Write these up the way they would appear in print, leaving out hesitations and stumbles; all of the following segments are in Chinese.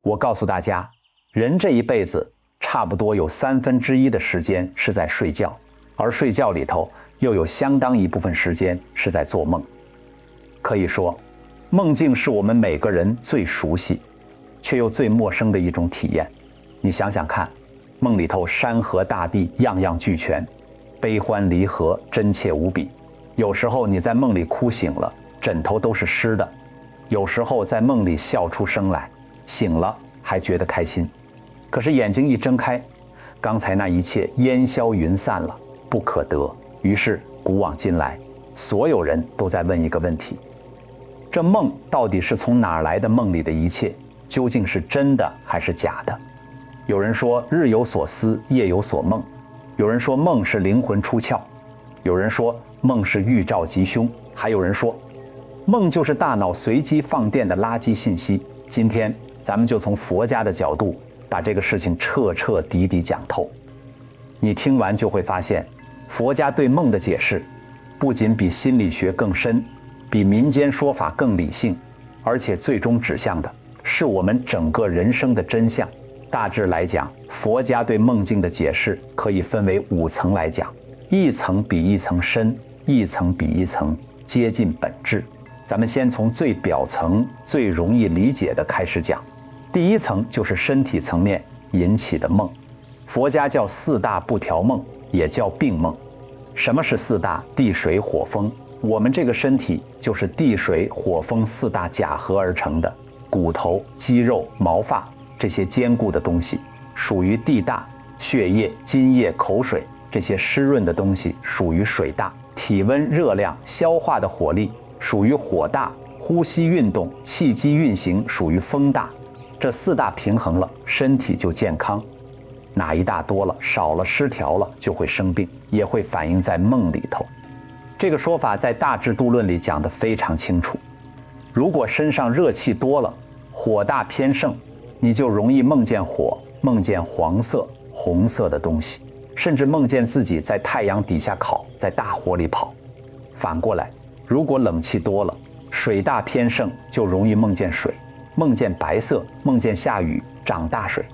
我告诉大家，人这一辈子差不多有1/3的时间是在睡觉，而睡觉里头又有相当一部分时间是在做梦。可以说，梦境是我们每个人最熟悉，却又最陌生的一种体验。你想想看，梦里头山河大地样样俱全，悲欢离合真切无比。有时候你在梦里哭醒了，枕头都是湿的；有时候在梦里笑出声来，醒了还觉得开心。可是眼睛一睁开，刚才那一切烟消云散了，不可得。于是古往今来，所有人都在问一个问题：这梦到底是从哪儿来的？梦里的一切究竟是真的还是假的？有人说日有所思，夜有所梦；有人说梦是灵魂出窍；有人说梦是预兆吉凶；还有人说梦就是大脑随机放电的垃圾信息。今天咱们就从佛家的角度把这个事情彻彻底底讲透。你听完就会发现，佛家对梦的解释不仅比心理学更深，比民间说法更理性，而且最终指向的是我们整个人生的真相。大致来讲，佛家对梦境的解释可以分为5层来讲，一层比一层深，一层比一层接近本质。咱们先从最表层、最容易理解的开始讲。第一层就是身体层面引起的梦，佛家叫4大不调梦，也叫病梦。什么是4大？地水火风。我们这个身体就是地水火风4大假合而成的，骨头、肌肉、毛发这些坚固的东西属于地大，血液、津液、口水这些湿润的东西属于水大，体温、热量、消化的火力属于火大，呼吸运动、气机运行属于风大。这4大平衡了，身体就健康。哪一大多了、少了、失调了，就会生病，也会反映在梦里头。这个说法在《大智度论》里讲得非常清楚。如果身上热气多了，火大偏盛，你就容易梦见火，梦见黄色、红色的东西，甚至梦见自己在太阳底下烤，在大火里跑。反过来，如果冷气多了，水大偏盛，就容易梦见水，梦见白色，梦见下雨，涨大水，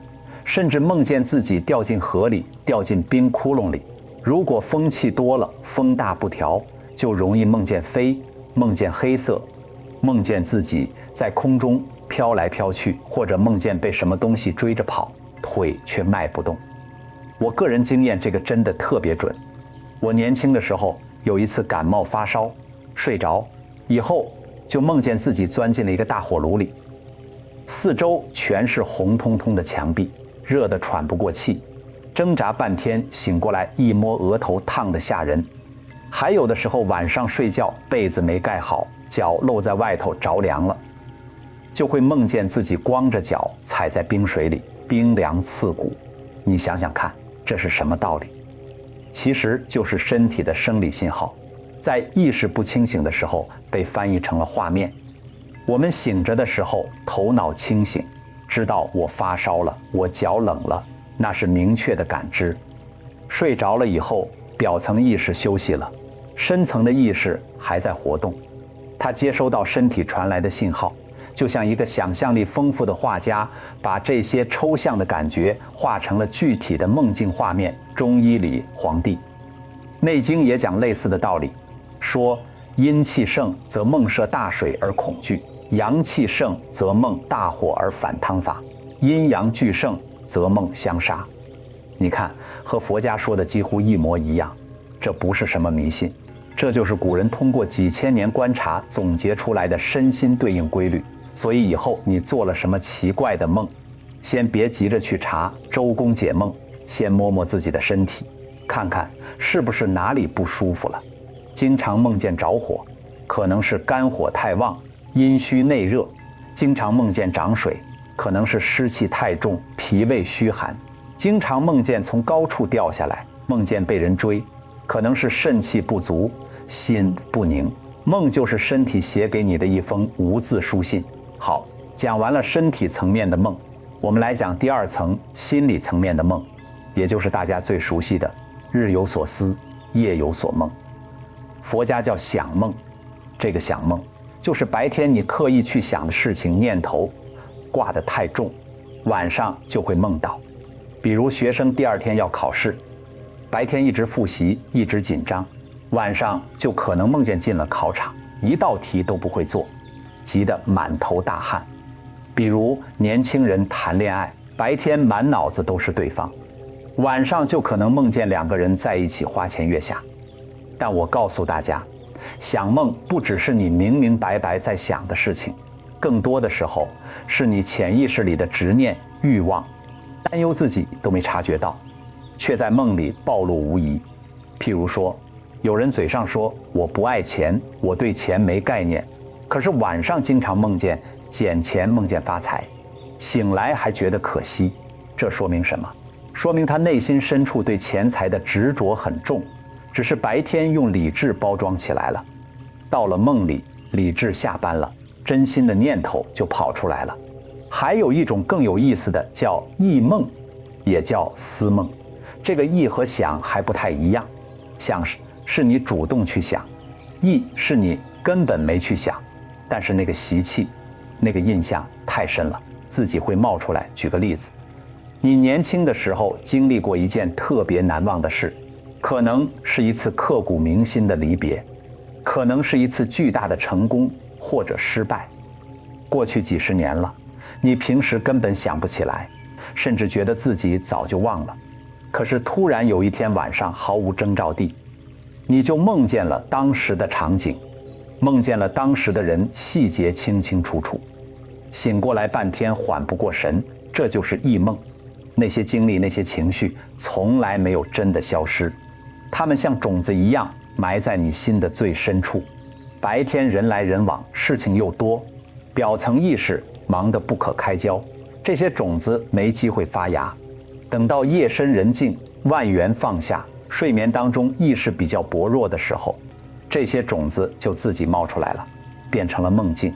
甚至梦见自己掉进河里，掉进冰窟窿里。如果风气多了，风大不调，就容易梦见飞，梦见黑色，梦见自己在空中飘来飘去，或者梦见被什么东西追着跑，腿却迈不动。我个人经验，这个真的特别准。我年轻的时候有一次感冒发烧，睡着以后就梦见自己钻进了一个大火炉里，四周全是红彤彤的墙壁，热得喘不过气，挣扎半天，醒过来一摸额头烫得吓人。还有的时候晚上睡觉被子没盖好，脚露在外头着凉了，就会梦见自己光着脚踩在冰水里，冰凉刺骨。你想想看，这是什么道理？其实就是身体的生理信号，在意识不清醒的时候被翻译成了画面。我们醒着的时候头脑清醒，知道我发烧了，我脚冷了，那是明确的感知。睡着了以后，表层意识休息了，深层的意识还在活动，它接收到身体传来的信号，就像一个想象力丰富的画家，把这些抽象的感觉画成了具体的梦境画面。中医里黄帝内经也讲类似的道理，说阴气盛则梦涉大水而恐惧，阳气盛则梦大火而反汤法，阴阳俱盛则梦相杀。你看，和佛家说的几乎一模一样。这不是什么迷信，这就是古人通过几千年观察总结出来的身心对应规律。所以以后你做了什么奇怪的梦，先别急着去查周公解梦，先摸摸自己的身体，看看是不是哪里不舒服了。经常梦见着火，可能是肝火太旺，阴虚内热；经常梦见涨水，可能是湿气太重，脾胃虚寒；经常梦见从高处掉下来，梦见被人追，可能是肾气不足，心不宁。梦就是身体写给你的一封无字书信。好，讲完了身体层面的梦，我们来讲第2层心理层面的梦，也就是大家最熟悉的日有所思，夜有所梦。佛家叫想梦，这个想梦就是白天你刻意去想的事情念头挂得太重，晚上就会梦到。比如学生第二天要考试，白天一直复习，一直紧张，晚上就可能梦见进了考场，一道题都不会做，急得满头大汗。比如年轻人谈恋爱，白天满脑子都是对方，晚上就可能梦见两个人在一起花前月下。但我告诉大家，想梦不只是你明明白白在想的事情，更多的时候是你潜意识里的执念、欲望、担忧自己都没察觉到，却在梦里暴露无遗。譬如说，有人嘴上说我不爱钱，我对钱没概念，可是晚上经常梦见捡钱，梦见发财，醒来还觉得可惜。这说明什么？说明他内心深处对钱财的执着很重，只是白天用理智包装起来了，到了梦里，理智下班了，真心的念头就跑出来了。还有一种更有意思的叫忆梦，也叫思梦。这个忆和想还不太一样，想是你主动去想，忆是你根本没去想，但是那个习气，那个印象太深了，自己会冒出来。举个例子，你年轻的时候经历过一件特别难忘的事，可能是一次刻骨铭心的离别，可能是一次巨大的成功或者失败。过去几十年了，你平时根本想不起来，甚至觉得自己早就忘了。可是突然有一天晚上，毫无征兆地，你就梦见了当时的场景，梦见了当时的人，细节清清楚楚。醒过来半天缓不过神，这就是忆梦。那些经历，那些情绪从来没有真的消失，它们像种子一样埋在你心的最深处。白天人来人往，事情又多，表层意识忙得不可开交，这些种子没机会发芽。等到夜深人静，万缘放下，睡眠当中意识比较薄弱的时候，这些种子就自己冒出来了，变成了梦境。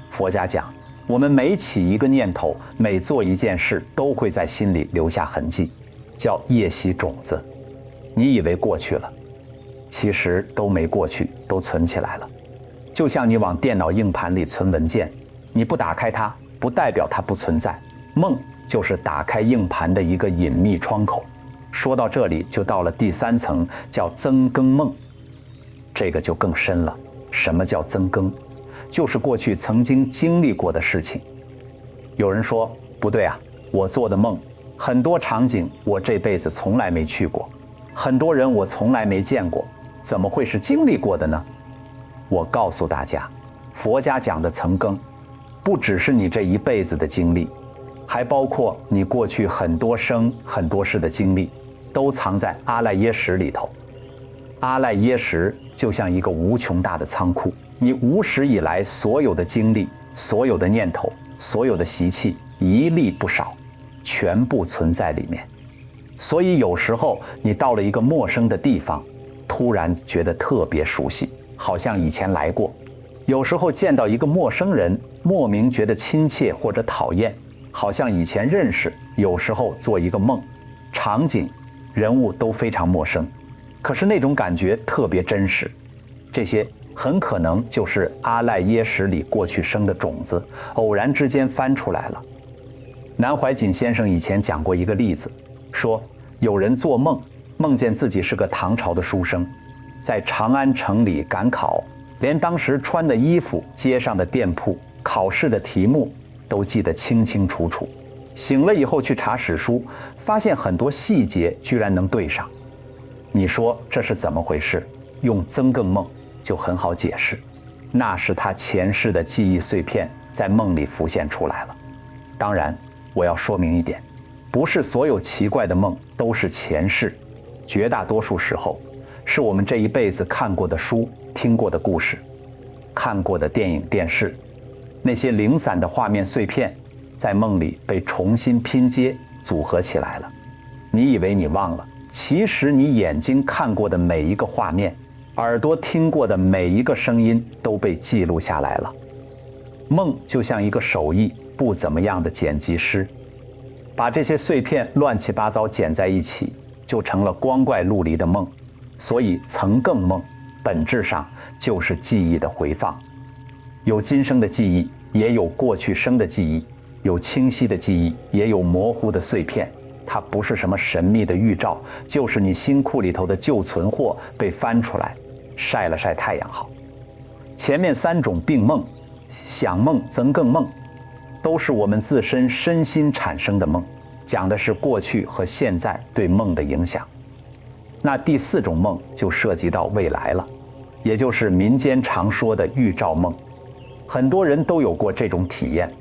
佛家讲，我们每起一个念头，每做一件事，都会在心里留下痕迹，叫业习种子。你以为过去了，其实都没过去，都存起来了。就像你往电脑硬盘里存文件，你不打开它，不代表它不存在。梦就是打开硬盘的一个隐秘窗口。说到这里，就到了第三层，叫增更梦。这个就更深了。什么叫增更？就是过去曾经经历过的事情。有人说，不对啊，我做的梦，很多场景我这辈子从来没去过，很多人我从来没见过，怎么会是经历过的呢？我告诉大家，佛家讲的增更，不只是你这一辈子的经历，还包括你过去很多生很多世的经历，都藏在阿赖耶识里头。阿赖耶识就像一个无穷大的仓库，你无始以来所有的经历，所有的念头，所有的习气，一粒不少，全部存在里面。所以有时候你到了一个陌生的地方，突然觉得特别熟悉，好像以前来过。有时候见到一个陌生人，莫名觉得亲切或者讨厌，好像以前认识。有时候做一个梦，场景、人物都非常陌生，可是那种感觉特别真实。这些很可能就是阿赖耶识里过去生的种子，偶然之间翻出来了。南怀瑾先生以前讲过一个例子，说有人做梦，梦见自己是个唐朝的书生，在长安城里赶考，连当时穿的衣服、街上的店铺、考试的题目都记得清清楚楚。醒了以后去查史书，发现很多细节居然能对上。你说这是怎么回事？用增更梦就很好解释，那是他前世的记忆碎片在梦里浮现出来了。当然，我要说明一点，不是所有奇怪的梦都是前世，绝大多数时候是我们这一辈子看过的书、听过的故事、看过的电影、电视，那些零散的画面碎片在梦里被重新拼接组合起来了。你以为你忘了，其实你眼睛看过的每一个画面，耳朵听过的每一个声音都被记录下来了。梦就像一个手艺不怎么样的剪辑师，把这些碎片乱七八糟剪在一起，就成了光怪陆离的梦。所以增更梦本质上就是记忆的回放，有今生的记忆，也有过去生的记忆。有清晰的记忆，也有模糊的碎片。它不是什么神秘的预兆，就是你心库里头的旧存货被翻出来，晒了晒太阳好。前面3种并梦，想梦增更梦，都是我们自身身心产生的梦，讲的是过去和现在对梦的影响。那第4种梦就涉及到未来了，也就是民间常说的预兆梦。很多人都有过这种体验，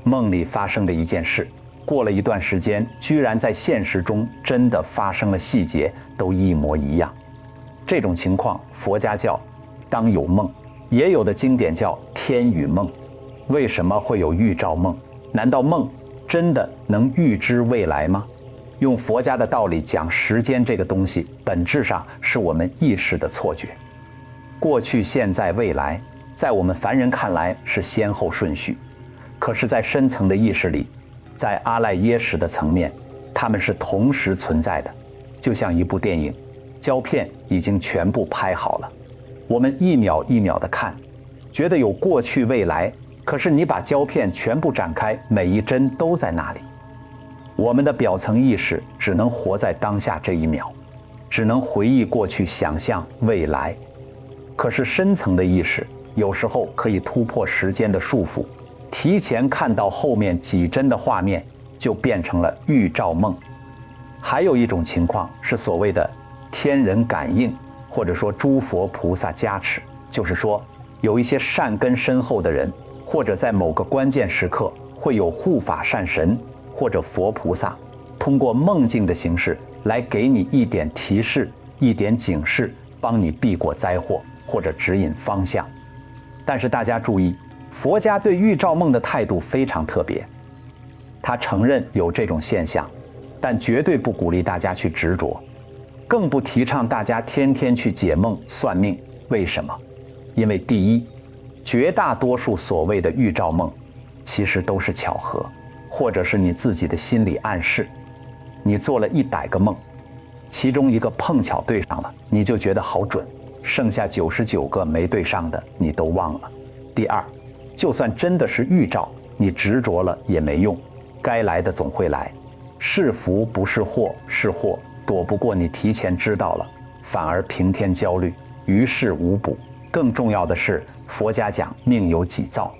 梦里发生的一件事，过了一段时间，居然在现实中真的发生了，细节都一模一样。这种情况，佛家叫当有梦，也有的经典叫天与梦。为什么会有预兆梦？难道梦真的能预知未来吗？用佛家的道理讲，时间这个东西本质上是我们意识的错觉。过去、现在、未来，在我们凡人看来是先后顺序，可是在深层的意识里，在阿赖耶识的层面，它们是同时存在的。就像一部电影，胶片已经全部拍好了，我们一秒一秒的看，觉得有过去未来，可是你把胶片全部展开，每一帧都在那里。我们的表层意识只能活在当下这一秒，只能回忆过去，想象未来。可是深层的意识有时候可以突破时间的束缚，提前看到后面几帧的画面，就变成了预兆梦。还有一种情况是所谓的天人感应，或者说诸佛菩萨加持，就是说有一些善根深厚的人，或者在某个关键时刻会有护法善神或者佛菩萨，通过梦境的形式来给你一点提示，一点警示，帮你避过灾祸或者指引方向。但是大家注意，佛家对预兆梦的态度非常特别，他承认有这种现象，但绝对不鼓励大家去执着，更不提倡大家天天去解梦算命。为什么？因为第一，绝大多数所谓的预兆梦其实都是巧合，或者是你自己的心理暗示。你做了100个梦，其中一个碰巧对上了，你就觉得好准，剩下99个没对上的你都忘了。第二，就算真的是预兆，你执着了也没用，该来的总会来，是福不是祸，是祸躲不过你提前知道了，反而平添焦虑，于事无补。更重要的是，佛家讲命由己造，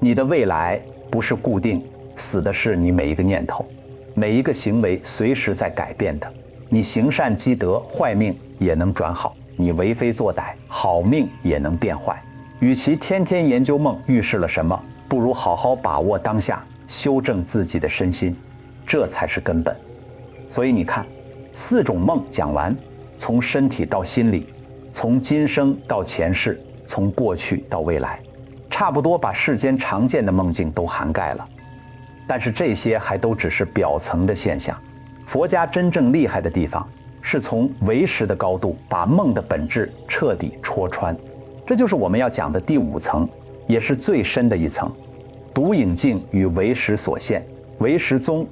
你的未来不是固定，死的是你每一个念头，每一个行为随时在改变的。你行善积德，坏命也能转好；你为非作歹，好命也能变坏。与其天天研究梦预示了什么，不如好好把握当下，修正自己的身心，这才是根本。所以你看，4种梦讲完，从身体到心理，从今生到前世，从过去到未来，差不多把世间常见的梦境都涵盖了。但是这些还都只是表层的现象，佛家真正厉害的地方是从唯识的高度把梦的本质彻底戳穿。这就是我们要讲的第5层，也是最深的一层，独影镜与唯识所现。唯识宗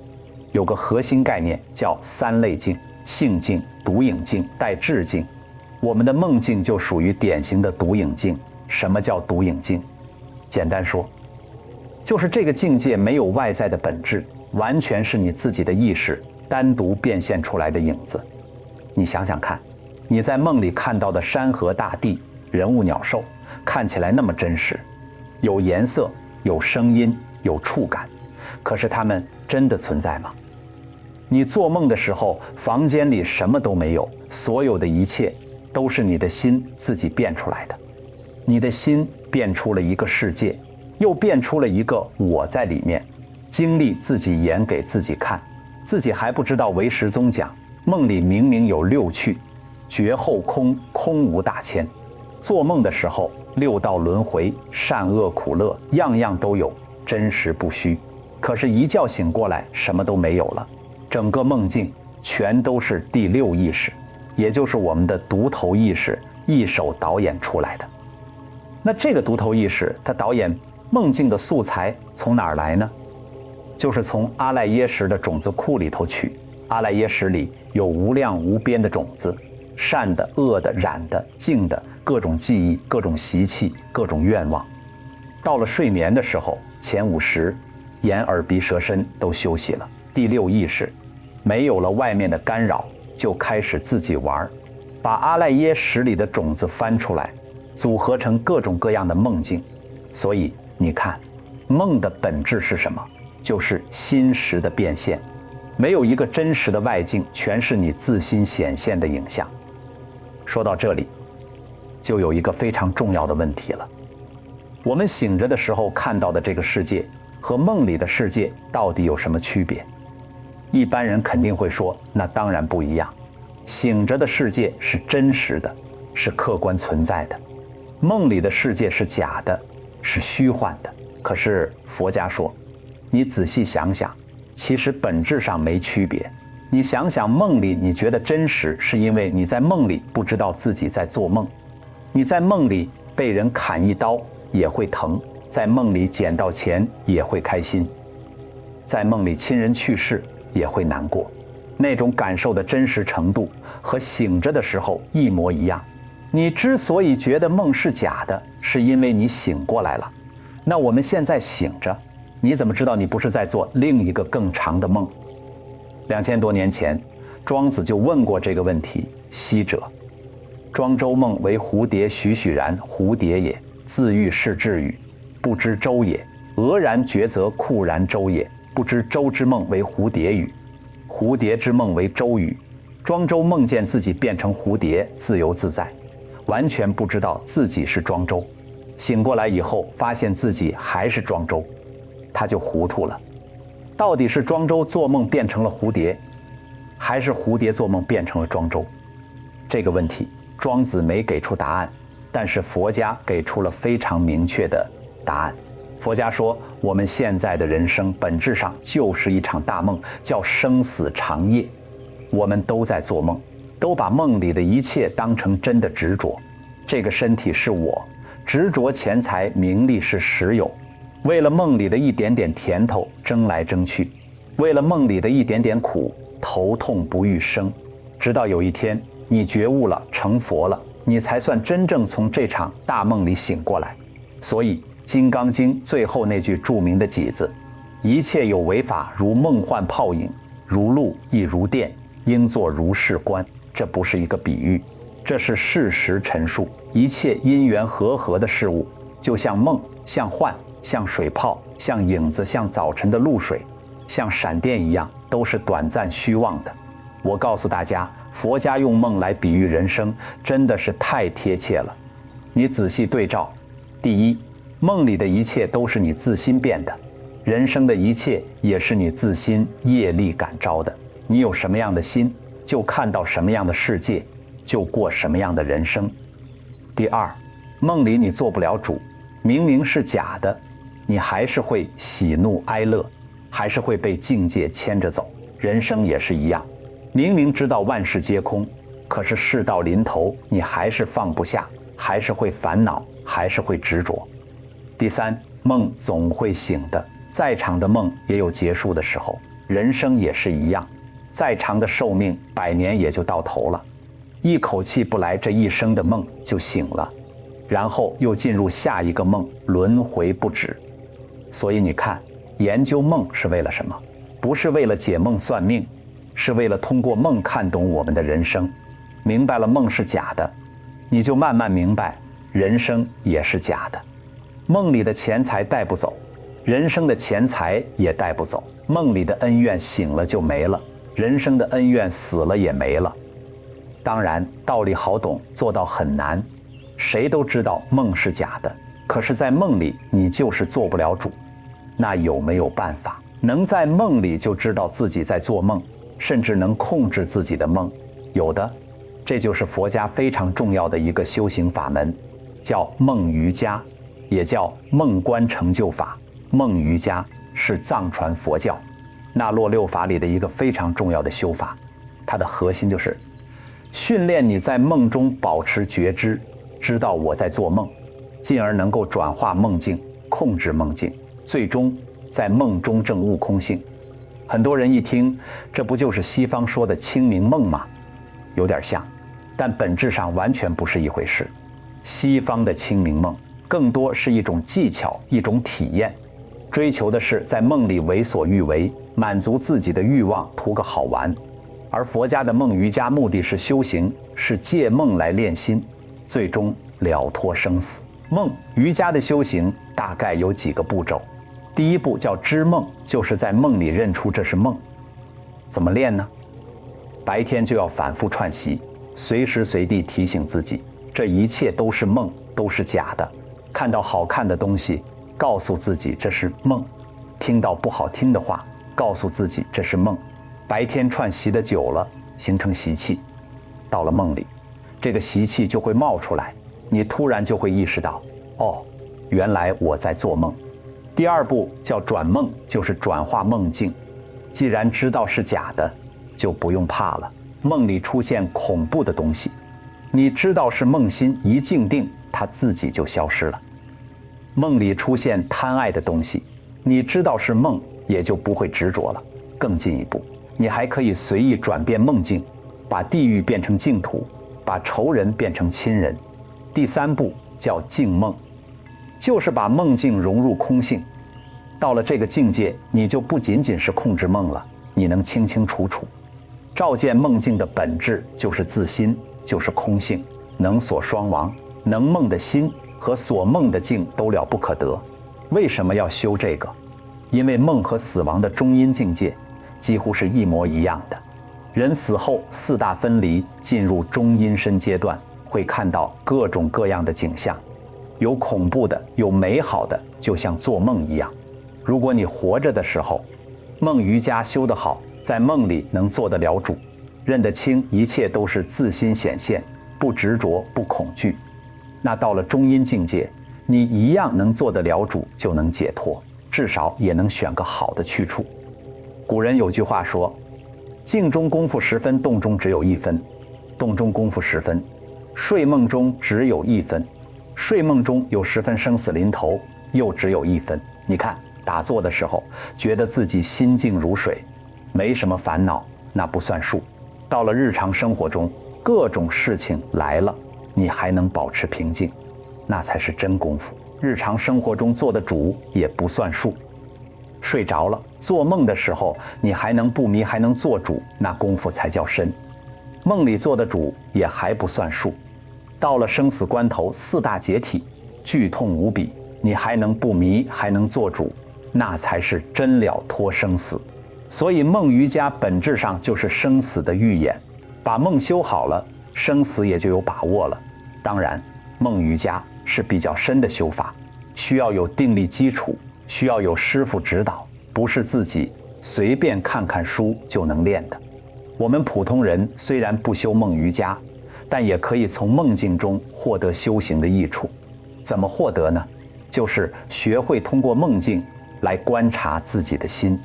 有个核心概念叫3类镜：性镜、独影镜、带智镜。我们的梦境就属于典型的独影镜。什么叫独影镜？简单说，就是这个境界没有外在的本质，完全是你自己的意识单独变现出来的影子。你想想看，你在梦里看到的山河大地、人物鸟兽，看起来那么真实，有颜色，有声音，有触感，可是它们真的存在吗？你做梦的时候，房间里什么都没有，所有的一切都是你的心自己变出来的。你的心变出了一个世界，又变出了一个我在里面，经历自己演给自己看，自己还不知道。唯识宗讲，梦里明明有6趣，觉后空，空无大千。做梦的时候，6道轮回，善恶苦乐，样样都有，真实不虚。可是一觉醒过来，什么都没有了，整个梦境全都是第6意识，也就是我们的独头意识一手导演出来的。那这个独头意识，它导演梦境的素材从哪儿来呢？就是从阿赖耶识的种子库里头取。阿赖耶识里有无量无边的种子，善的、恶的、染的、净的，各种记忆、各种习气、各种愿望。到了睡眠的时候，前50眼耳鼻舌身都休息了。第六意识没有了外面的干扰，就开始自己玩，把阿赖耶识里的种子翻出来，组合成各种各样的梦境。所以你看，梦的本质是什么？就是心识的变现，没有一个真实的外境，全是你自心显现的影像。说到这里，就有一个非常重要的问题了：我们醒着的时候看到的这个世界和梦里的世界到底有什么区别？一般人肯定会说，那当然不一样。醒着的世界是真实的，是客观存在的；梦里的世界是假的，是虚幻的。可是佛家说，你仔细想想，其实本质上没区别。你想想，梦里你觉得真实，是因为你在梦里不知道自己在做梦。你在梦里被人砍一刀也会疼，在梦里捡到钱也会开心，在梦里亲人去世也会难过。那种感受的真实程度和醒着的时候一模一样。你之所以觉得梦是假的，是因为你醒过来了。那我们现在醒着，你怎么知道你不是在做另一个更长的梦？2000多年前，庄子就问过这个问题：昔者，庄周梦为蝴蝶栩栩然，蝴蝶也，自喻是至语，不知周也。俄然觉则酷然周也，不知周之梦为蝴蝶语，蝴蝶之梦为周语。庄周梦见自己变成蝴蝶，自由自在，完全不知道自己是庄周。醒过来以后，发现自己还是庄周，他就糊涂了。到底是庄周做梦变成了蝴蝶，还是蝴蝶做梦变成了庄周？这个问题庄子没给出答案，但是佛家给出了非常明确的答案。佛家说，我们现在的人生本质上就是一场大梦，叫生死长夜。我们都在做梦，都把梦里的一切当成真的执着。这个身体是我，执着钱财名利是实有，为了梦里的一点点甜头争来争去，为了梦里的一点点苦头痛不欲生。直到有一天你觉悟了，成佛了，你才算真正从这场大梦里醒过来。所以《金刚经》最后那句著名的偈子：一切有为法，如梦幻泡影，如露亦如电，应作如是观。这不是一个比喻，这是事实陈述。一切因缘和合的事物，就像梦，像幻，像水泡，像影子，像早晨的露水，像闪电一样，都是短暂虚妄的。我告诉大家，佛家用梦来比喻人生，真的是太贴切了。你仔细对照，第一，梦里的一切都是你自心变的，人生的一切也是你自心业力感召的。你有什么样的心，就看到什么样的世界，就过什么样的人生。第二，梦里你做不了主，明明是假的，你还是会喜怒哀乐，还是会被境界牵着走。人生也是一样，明明知道万事皆空，可是事到临头，你还是放不下，还是会烦恼，还是会执着。第三，梦总会醒的，再长的梦也有结束的时候，人生也是一样，再长的寿命100年也就到头了，一口气不来，这一生的梦就醒了，然后又进入下一个梦，轮回不止。所以你看，研究梦是为了什么？不是为了解梦算命，是为了通过梦看懂我们的人生。明白了梦是假的，你就慢慢明白人生也是假的。梦里的钱财带不走，人生的钱财也带不走。梦里的恩怨醒了就没了，人生的恩怨死了也没了。当然道理好懂，做到很难。谁都知道梦是假的，可是在梦里你就是做不了主。那有没有办法能在梦里就知道自己在做梦，甚至能控制自己的梦？有的，这就是佛家非常重要的一个修行法门，叫梦瑜伽，也叫梦观成就法。梦瑜伽是藏传佛教那洛六法里的一个非常重要的修法，它的核心就是训练你在梦中保持觉知，知道我在做梦，进而能够转化梦境，控制梦境，最终在梦中证悟空性。很多人一听，这不就是西方说的清明梦吗？有点像，但本质上完全不是一回事。西方的清明梦更多是一种技巧，一种体验。追求的是在梦里为所欲为，满足自己的欲望，图个好玩。而佛家的梦瑜伽目的是修行，是借梦来练心，最终了脱生死。梦瑜伽的修行大概有几个步骤。第一步叫知梦，就是在梦里认出这是梦。怎么练呢？白天就要反复串习，随时随地提醒自己，这一切都是梦，都是假的。看到好看的东西，告诉自己这是梦；听到不好听的话，告诉自己这是梦。白天串习的久了，形成习气，到了梦里，这个习气就会冒出来，你突然就会意识到，哦，原来我在做梦。第二步叫转梦，就是转化梦境。既然知道是假的，就不用怕了。梦里出现恐怖的东西，你知道是梦心，一静定，它自己就消失了。梦里出现贪爱的东西，你知道是梦，也就不会执着了。更进一步，你还可以随意转变梦境，把地狱变成净土，把仇人变成亲人。第三步叫净梦，就是把梦境融入空性。到了这个境界，你就不仅仅是控制梦了，你能清清楚楚照见梦境的本质，就是自心，就是空性，能所双亡。能梦的心和所梦的境都了不可得。为什么要修这个？因为梦和死亡的中阴境界几乎是一模一样的。人死后四大分离，进入中阴身阶段，会看到各种各样的景象，有恐怖的，有美好的，就像做梦一样。如果你活着的时候，梦瑜伽修得好，在梦里能做得了主，认得清一切都是自心显现，不执着，不恐惧，那到了中阴境界，你一样能做得了主，就能解脱，至少也能选个好的去处。古人有句话说，静中功夫10分，动中只有1分。动中功夫10分，睡梦中只有1分。睡梦中有10分生死临头，又只有1分。你看，打坐的时候觉得自己心静如水，没什么烦恼，那不算数。到了日常生活中，各种事情来了，你还能保持平静，那才是真功夫。日常生活中做的主也不算数。睡着了，做梦的时候你还能不迷，还能做主，那功夫才叫深。梦里做的主也还不算数。到了生死关头，4大解体，剧痛无比，你还能不迷，还能做主，那才是真了脱生死。所以梦瑜伽本质上就是生死的预演，把梦修好了，生死也就有把握了。当然，梦瑜伽是比较深的修法，需要有定力基础，需要有师父指导，不是自己随便看看书就能练的。我们普通人虽然不修梦瑜伽，但也可以从梦境中获得修行的益处。怎么获得呢？就是学会通过梦境来观察自己的心。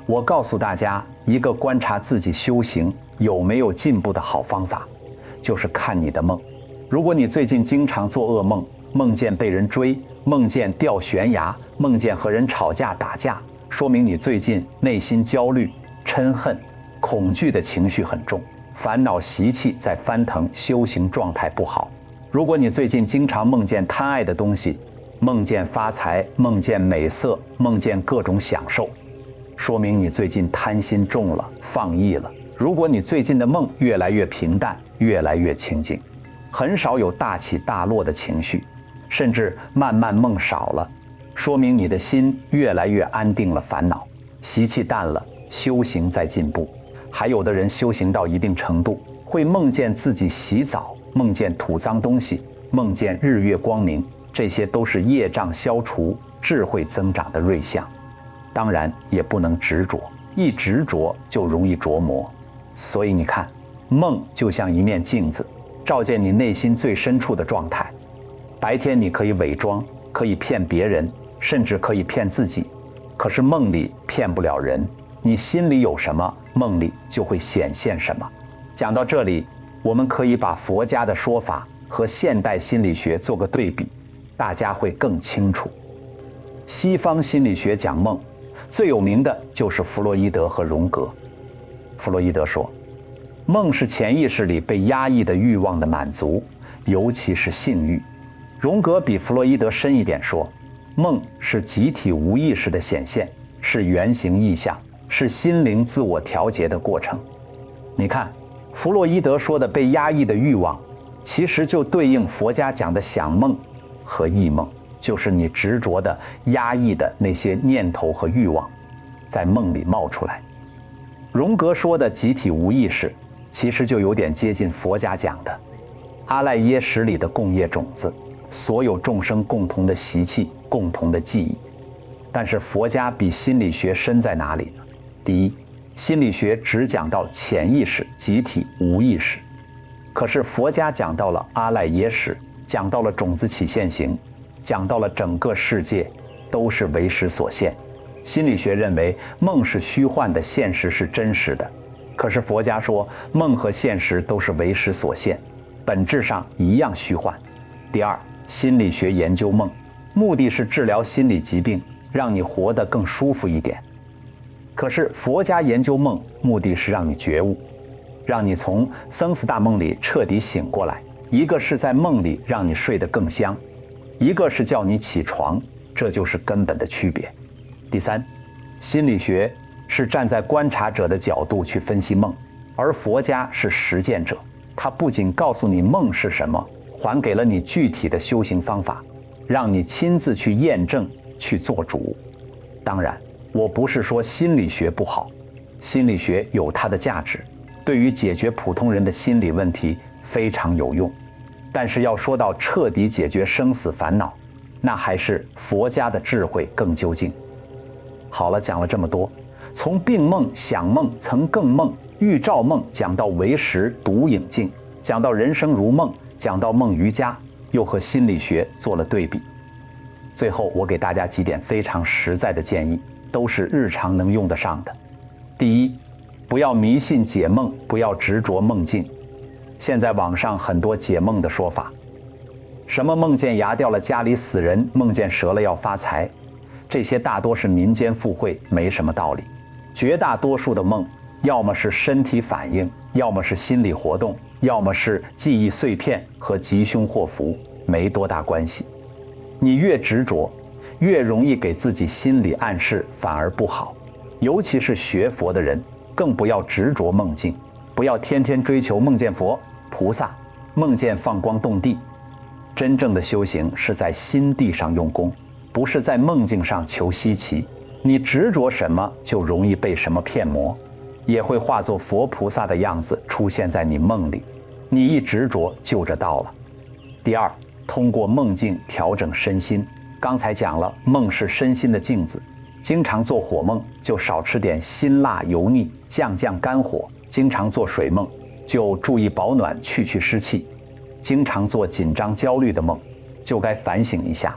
我告诉大家一个观察自己修行有没有进步的好方法，就是看你的梦。如果你最近经常做噩梦，梦见被人追，梦见掉悬崖，梦见和人吵架打架，说明你最近内心焦虑、嗔恨、恐惧的情绪很重，烦恼习气在翻腾，修行状态不好。如果你最近经常梦见贪爱的东西，梦见发财，梦见美色，梦见各种享受，说明你最近贪心重了，放逸了。如果你最近的梦越来越平淡，越来越清静，很少有大起大落的情绪，甚至慢慢梦少了，说明你的心越来越安定了，烦恼习气淡了，修行在进步。还有的人修行到一定程度，会梦见自己洗澡，梦见吐脏东西，梦见日月光明，这些都是业障消除、智慧增长的瑞相。当然也不能执着，一执着就容易着魔。所以你看，梦就像一面镜子，照见你内心最深处的状态。白天你可以伪装，可以骗别人，甚至可以骗自己，可是梦里骗不了人。你心里有什么，梦里就会显现什么。讲到这里，我们可以把佛家的说法和现代心理学做个对比，大家会更清楚。西方心理学讲梦，最有名的就是弗洛伊德和荣格。弗洛伊德说，梦是潜意识里被压抑的欲望的满足，尤其是性欲。荣格比弗洛伊德深一点说，梦是集体无意识的显现，是原型意象，是心灵自我调节的过程。你看，弗洛伊德说的被压抑的欲望，其实就对应佛家讲的想梦和忆梦，就是你执着的、压抑的那些念头和欲望，在梦里冒出来。荣格说的集体无意识，其实就有点接近佛家讲的阿赖耶识里的共业种子，所有众生共同的习气、共同的记忆。但是佛家比心理学深在哪里呢？第一，心理学只讲到潜意识、集体无意识，可是佛家讲到了阿赖耶识，讲到了种子起现行，讲到了整个世界都是为识所现。心理学认为梦是虚幻的，现实是真实的，可是佛家说梦和现实都是为识所现，本质上一样虚幻。第二，心理学研究梦，目的是治疗心理疾病，让你活得更舒服一点。可是佛家研究梦，目的是让你觉悟，让你从生死大梦里彻底醒过来。一个是在梦里让你睡得更香，一个是叫你起床，这就是根本的区别。第三，心理学是站在观察者的角度去分析梦，而佛家是实践者，他不仅告诉你梦是什么，还给了你具体的修行方法，让你亲自去验证，去做主。当然，我不是说心理学不好，心理学有它的价值，对于解决普通人的心理问题非常有用。但是要说到彻底解决生死烦恼，那还是佛家的智慧更究竟。好了，讲了这么多，从病梦、想梦、曾更梦、预兆梦讲到唯识、独影镜，讲到人生如梦，讲到梦瑜伽，又和心理学做了对比。最后我给大家几点非常实在的建议，都是日常能用得上的。第一，不要迷信解梦，不要执着梦境。现在网上很多解梦的说法，什么梦见牙掉了家里死人，梦见折了要发财，这些大多是民间附会，没什么道理。绝大多数的梦，要么是身体反应，要么是心理活动，要么是记忆碎片和吉凶祸福，没多大关系。你越执着，越容易给自己心理暗示，反而不好。尤其是学佛的人，更不要执着梦境，不要天天追求梦见佛、菩萨，梦见放光动地。真正的修行是在心地上用功，不是在梦境上求稀奇。你执着什么，就容易被什么骗魔，也会化作佛菩萨的样子出现在你梦里。你一执着，就着道了。第二，通过梦境调整身心。刚才讲了，梦是身心的镜子，经常做火梦就少吃点辛辣油腻，降肝火；经常做水梦就注意保暖，去湿气；经常做紧张焦虑的梦，就该反省一下，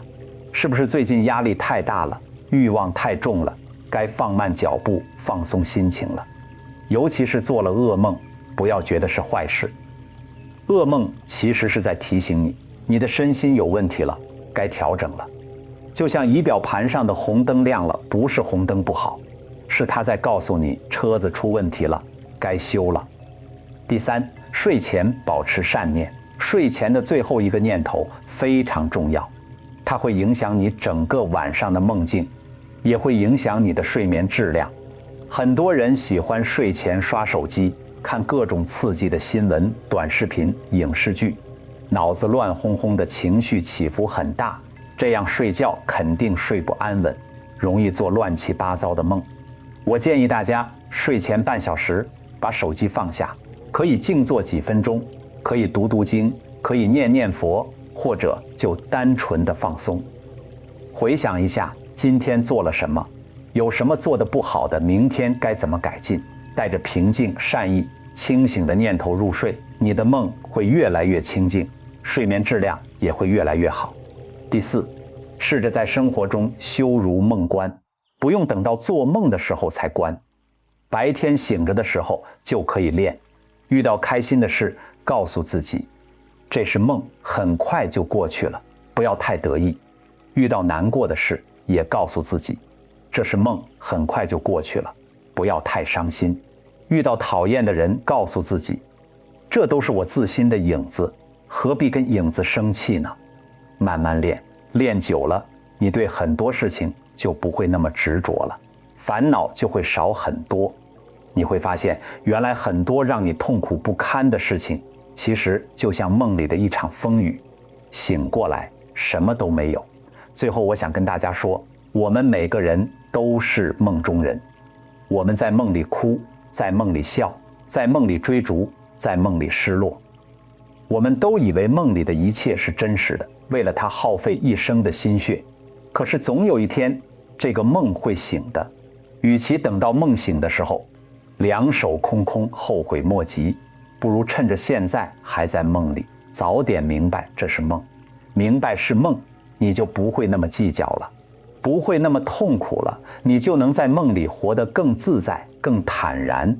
是不是最近压力太大了，欲望太重了，该放慢脚步，放松心情了。尤其是做了噩梦，不要觉得是坏事，噩梦其实是在提醒你，你的身心有问题了，该调整了。就像仪表盘上的红灯亮了，不是红灯不好，是它在告诉你车子出问题了，该修了。第三，睡前保持善念，睡前的最后一个念头非常重要，它会影响你整个晚上的梦境，也会影响你的睡眠质量。很多人喜欢睡前刷手机，看各种刺激的新闻、短视频、影视剧，脑子乱哄哄的，情绪起伏很大，这样睡觉肯定睡不安稳，容易做乱七八糟的梦。我建议大家睡前半小时把手机放下，可以静坐几分钟，可以读经，可以念佛，或者就单纯的放松。回想一下今天做了什么，有什么做得不好的，明天该怎么改进，带着平静、善意、清醒的念头入睡，你的梦会越来越清静，睡眠质量也会越来越好。第四，试着在生活中修如梦观，不用等到做梦的时候才观，白天醒着的时候就可以练。遇到开心的事，告诉自己这是梦，很快就过去了，不要太得意。遇到难过的事，也告诉自己这是梦，很快就过去了，不要太伤心。遇到讨厌的人，告诉自己这都是我自心的影子，何必跟影子生气呢？慢慢练，练久了你对很多事情就不会那么执着了，烦恼就会少很多。你会发现，原来很多让你痛苦不堪的事情，其实就像梦里的一场风雨，醒过来什么都没有。最后我想跟大家说，我们每个人都是梦中人，我们在梦里哭，在梦里笑，在梦里追逐，在梦里失落。我们都以为梦里的一切是真实的，为了它耗费一生的心血。可是总有一天，这个梦会醒的。与其等到梦醒的时候，两手空空，后悔莫及，不如趁着现在还在梦里，早点明白这是梦。明白是梦，你就不会那么计较了，不会那么痛苦了，你就能在梦里活得更自在、更坦然。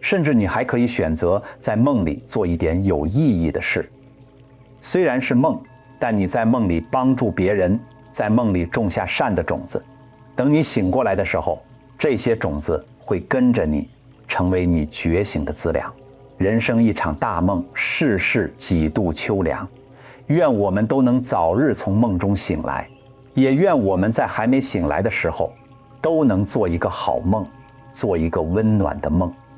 甚至你还可以选择在梦里做一点有意义的事。虽然是梦，但你在梦里帮助别人，在梦里种下善的种子。等你醒过来的时候，这些种子会跟着你，成为你觉醒的资粮。人生一场大梦，世事几度秋凉。愿我们都能早日从梦中醒来，也愿我们在还没醒来的时候，都能做一个好梦，做一个温暖的梦。